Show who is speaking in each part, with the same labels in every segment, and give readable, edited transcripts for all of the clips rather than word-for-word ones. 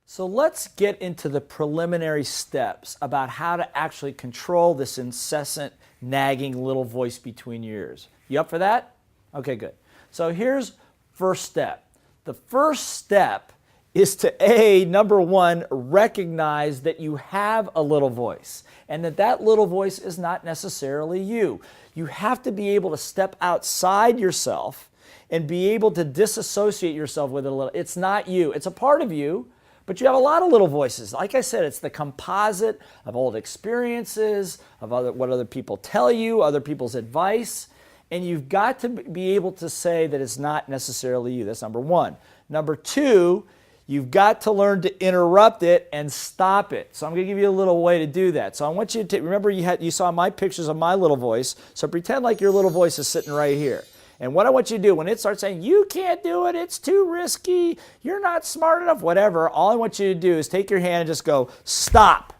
Speaker 1: So let's get into the preliminary steps about how to actually control this incessant nagging little voice between your ears. You up for that? Okay, good. So here's first step. The first step is to number one, recognize that you have a little voice and that little voice is not necessarily you. You have to be able to step outside yourself and be able to disassociate yourself with it a little. It's not you. It's a part of you. But you have a lot of little voices. Like I said, it's the composite of old experiences, of what other people tell you, other people's advice. And you've got to be able to say that it's not necessarily you. That's number one. Number two, you've got to learn to interrupt it and stop it. So I'm going to give you a little way to do that. So I want you to remember you saw my pictures of my little voice. So pretend like your little voice is sitting right here. And what I want you to do, when it starts saying, you can't do it, it's too risky, you're not smart enough, whatever, all I want you to do is take your hand and just go, stop.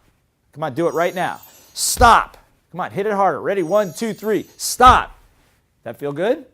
Speaker 1: Come on, do it right now. Stop. Come on, hit it harder. Ready? 1, 2, 3. Stop. That feel good?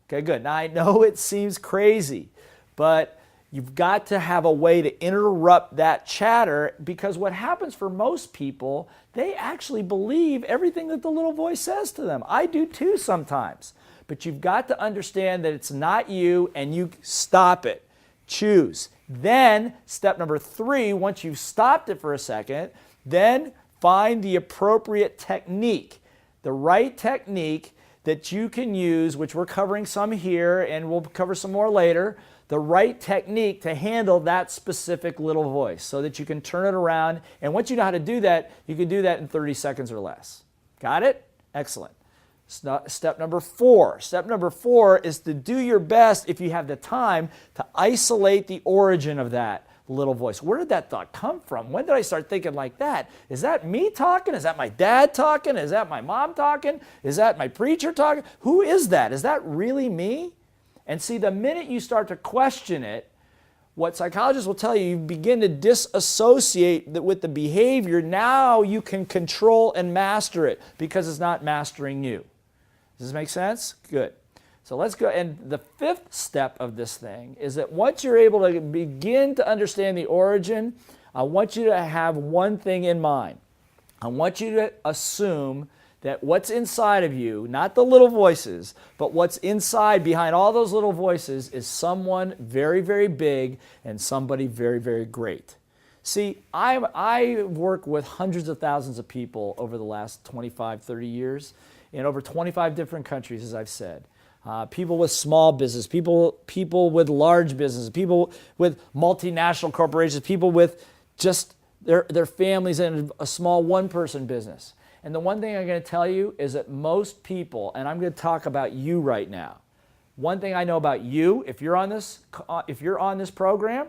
Speaker 1: Okay, good. Now I know it seems crazy, but you've got to have a way to interrupt that chatter, because what happens for most people, they actually believe everything that the little voice says to them. I do too sometimes. But you've got to understand that it's not you, and you stop it. Choose. Then, step number 3, once you've stopped it for a second, then find the appropriate technique, the right technique that you can use, which we're covering some here, and we'll cover some more later, the right technique to handle that specific little voice so that you can turn it around. And once you know how to do that, you can do that in 30 seconds or less. Got it? Excellent. Step number 4. Step number 4 is to do your best, if you have the time, to isolate the origin of that little voice. Where did that thought come from? When did I start thinking like that? Is that me talking? Is that my dad talking? Is that my mom talking? Is that my preacher talking? Who is that? Is that really me? And see, the minute you start to question it, what psychologists will tell you, you begin to disassociate with the behavior. Now you can control and master it because it's not mastering you. Does this make sense? Good. So let's go. And the 5th step of this thing is that once you're able to begin to understand the origin, I want you to have one thing in mind. I want you to assume that what's inside of you, not the little voices, but what's inside behind all those little voices is someone very, very big and somebody very, very great. See, I work with hundreds of thousands of people over the last 25, 30 years in over 25 different countries, as I've said. People with small business, people with large business, people with multinational corporations, people with just their families and a small one-person business. And the one thing I'm going to tell you is that most people, and I'm going to talk about you right now, one thing I know about you, if you're on this program,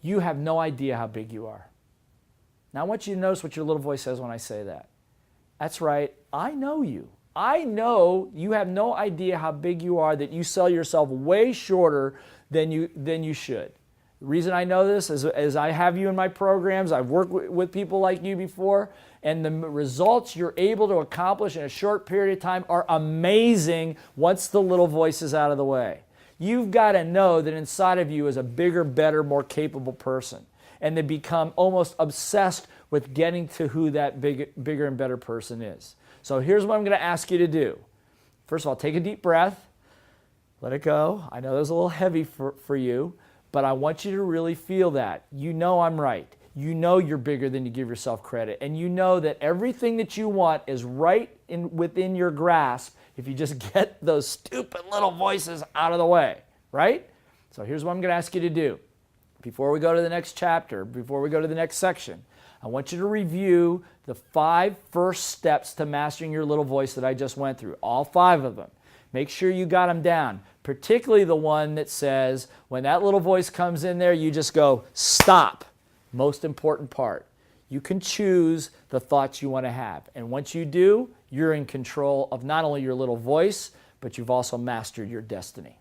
Speaker 1: you have no idea how big you are. Now I want you to notice what your little voice says when I say that. That's right, I know you. I know you have no idea how big you are, that you sell yourself way shorter than you should. The reason I know this is I have you in my programs. I've worked with people like you before, and the results you're able to accomplish in a short period of time are amazing once the little voice is out of the way. You've got to know that inside of you is a bigger, better, more capable person, and they become almost obsessed with getting to who that bigger and better person is. So here's what I'm going to ask you to do. First of all, take a deep breath. Let it go. I know that was a little heavy for you, but I want you to really feel that. You know I'm right. You know you're bigger than you give yourself credit. And you know that everything that you want is right within your grasp if you just get those stupid little voices out of the way, right? So here's what I'm going to ask you to do. Before we go to the next chapter, before we go to the next section, I want you to review the 5 first steps to mastering your little voice that I just went through, all 5 of them. Make sure you got them down, particularly the one that says when that little voice comes in there, you just go, stop. Most important part. You can choose the thoughts you want to have. And once you do, you're in control of not only your little voice, but you've also mastered your destiny.